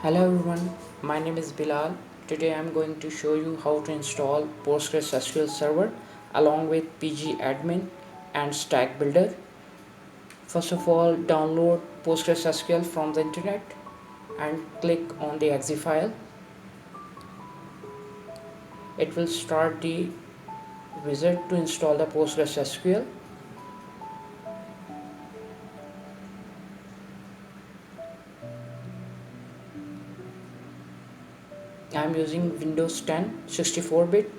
Hello everyone, my name is Bilal. Today I am going to show you how to install PostgreSQL Server along with pgAdmin and Stack Builder. First of all, download PostgreSQL from the internet and click on the exe file. It will start the wizard to install the PostgreSQL. I am using Windows 10 64-bit.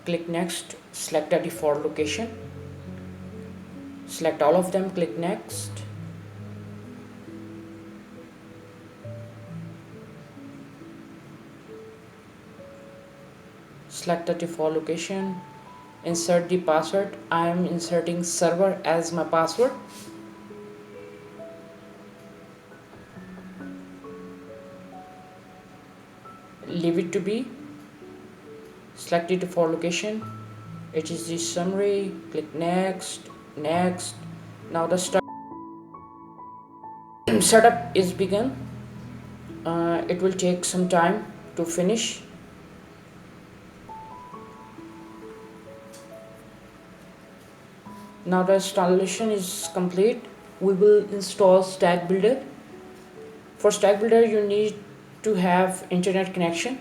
Click next, select the default location. Select all of them, click next. Select the default location, insert the password. I am inserting server as my password. Leave it to be. Select the default location. It is the summary. Click next, next. Now the setup is begun. It will take some time to finish. Now the installation is complete. We will install Stack Builder. For Stack Builder, you need to have internet connection.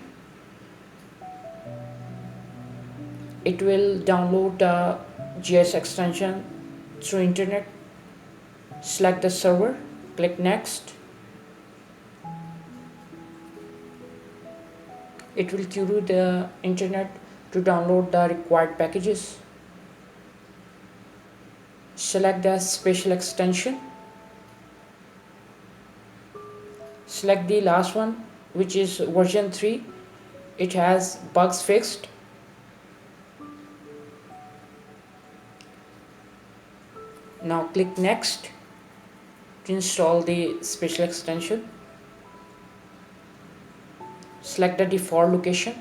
It will download the GIS extension through internet. Select the server, click next. It will queue the internet to download the required packages. Select the Spatial extension. Select the last one, which is version 3. It has bugs fixed. Now click next to install the Spatial extension. Select the default location.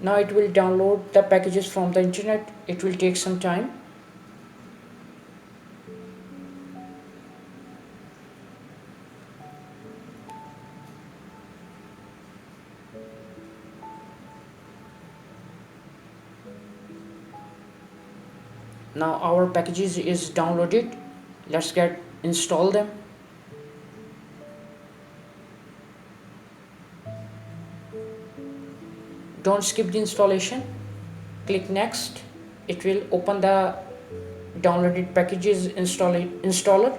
Now it will download the packages from the internet. It will take some time. Now our packages is downloaded. Let's get install them. Don't skip the installation. Click next. It will open the downloaded packages installer.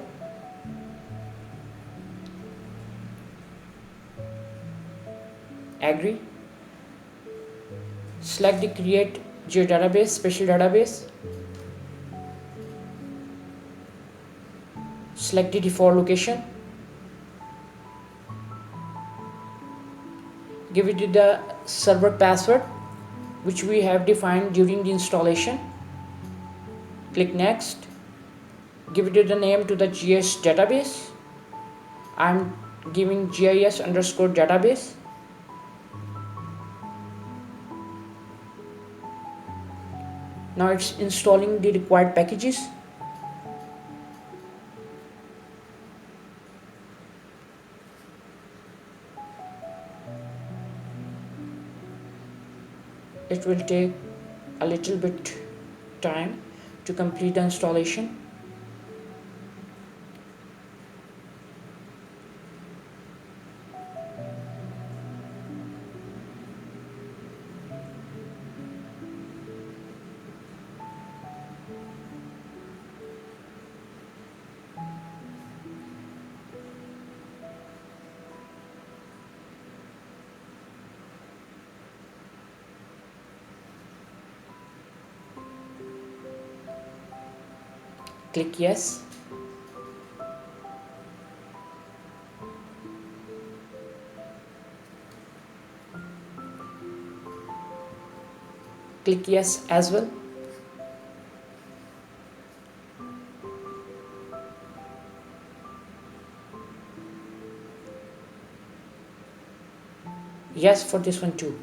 Agree. Select the create geodatabase, spatial database. Select the default location. Give it the server password which we have defined during the installation. Click next. Give it the name to the GIS database. I'm giving GIS underscore database. Now it's installing the required packages. It will take a little bit time to complete the installation. Click yes. Click yes as well. Yes for this one too.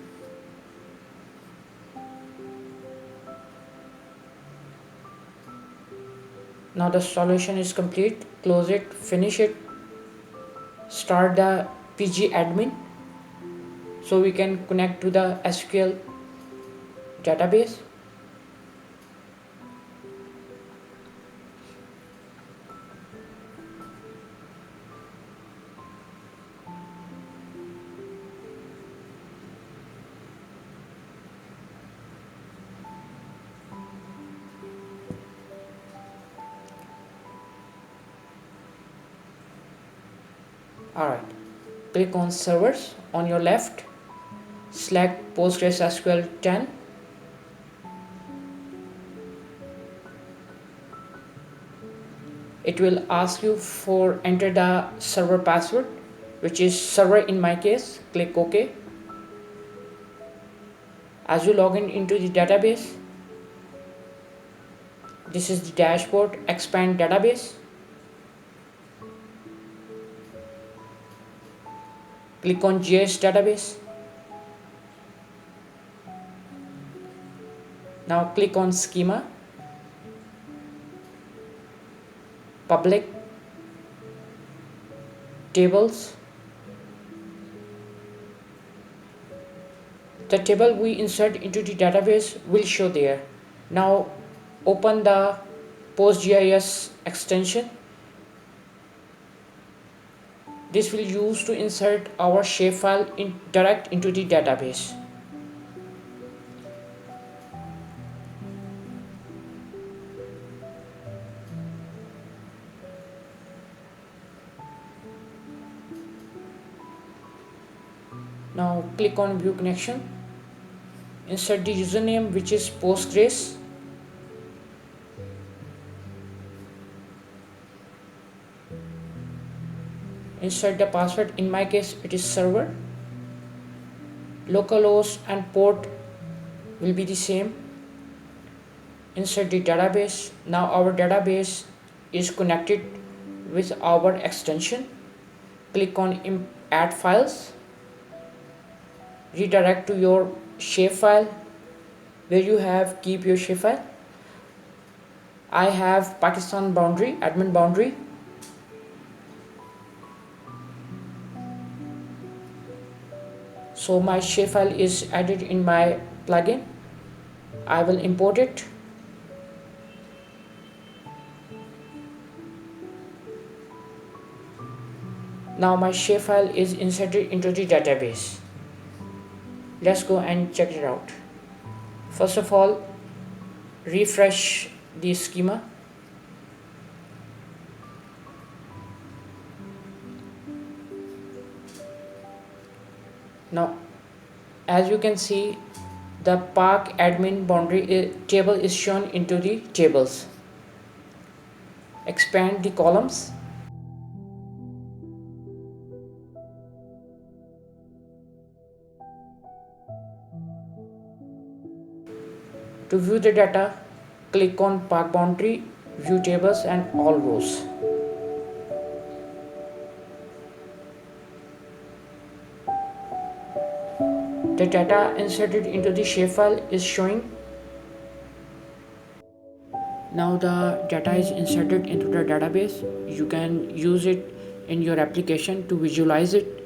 Now the solution is complete. Close it, finish it, start the pgAdmin so we can connect to the SQL database. Alright, click on servers on your left, select PostgreSQL 10. It will ask you for enter the server password, which is server in my case. Click OK. As you log in into the database, this is the dashboard. Expand database. Click on GIS database. Now click on schema, public, tables. The table we insert into the database will show there. Now open the PostGIS extension. This will use to insert our shapefile direct into the database. Now click on view connection. Insert the username, which is Postgres. Insert the password. In my case it is server. Localhost and port will be the same. Insert the database. Now our database is connected with our extension. Click on add files. Redirect to your shapefile where you have keep your shapefile. I have Pakistan boundary, admin boundary. So my shapefile is added in my plugin. I will import it. Now my shapefile is inserted into the database. Let's go and check it out. First of all, refresh the schema. Now, as you can see, the pgAdmin boundary table is shown into the tables. Expand the columns. To view the data, click on pgBoundary, view tables and all rows. The data inserted into the shapefile is showing. Now the data is inserted into the database. You can use it in your application to visualize it